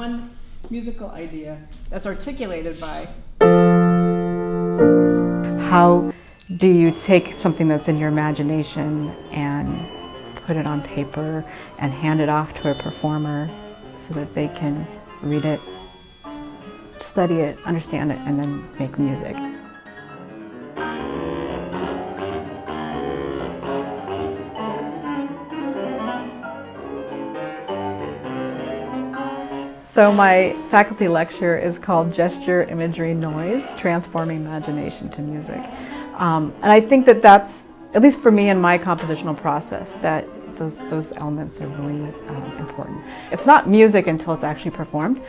one musical idea that's articulated by. How do you take something that's in your imagination and put it on paper and hand it off to a performer so that they can read it, study it, understand it, and then make music? So my faculty lecture is called Gesture, Imagery, Noise, Transforming Imagination to Music. And I think that that's, at least for me in my compositional process, that those elements are really important. It's not music until it's actually performed.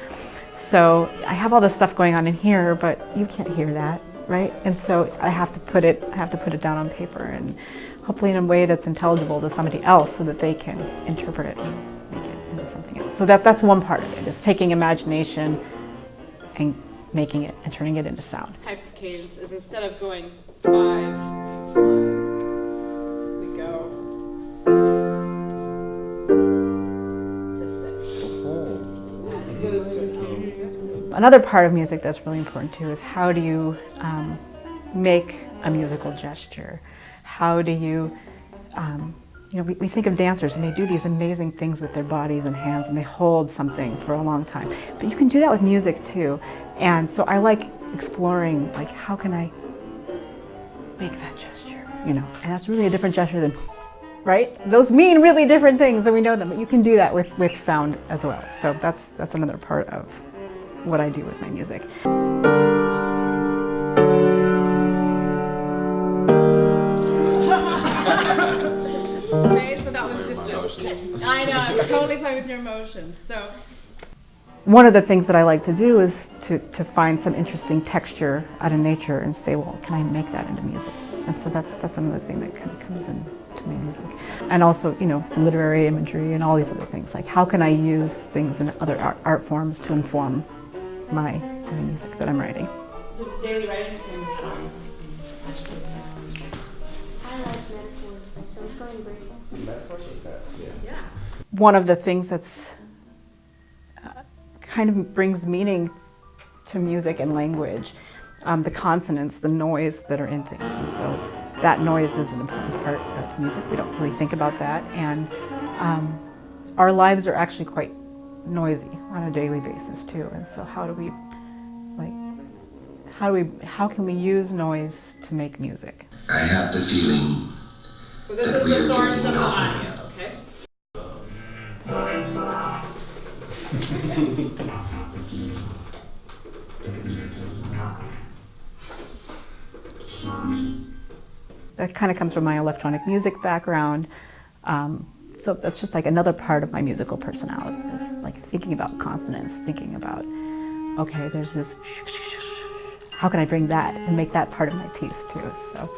So I have all this stuff going on in here, but you can't hear that, right? And so I have to put it down on paper, and hopefully in a way that's intelligible to somebody else so that they can interpret it and make it into something else. So that's one part of it, is taking imagination and making it and turning it into sound. Type of cadence is instead of going 5, 1, we go to 6. And it goes to a cadence. Another part of music that's really important too is how do you make a musical gesture? How do you, we think of dancers and they do these amazing things with their bodies and hands and they hold something for a long time. But you can do that with music too. And so I like exploring, like, how can I make that gesture, And that's really a different gesture than, right? Those mean really different things and we know them, but you can do that with sound as well. So that's another part of what I do with my music. Okay, so that was distant. I know, I'm totally playing with your emotions. So one of the things that I like to do is to find some interesting texture out of nature and say, well, can I make that into music? And so that's another thing that kind of comes into my music. And also, literary imagery and all these other things. Like, how can I use things in other art forms to inform my music that I'm writing? Daily writing is I like metaphors, so it's going great. Metaphors are best, yeah. One of the things that's kind of brings meaning to music and language, the consonants, the noise that are in things. And so that noise is an important part of music. We don't really think about that. And our lives are actually quite noisy on a daily basis too. And so how can we use noise to make music? I have the feeling. So this is the source of the audio, okay? That kind of comes from my electronic music background. So that's just like another part of my musical personality, is like thinking about consonants, thinking about, okay, there's this, how can I bring that and make that part of my piece too? So.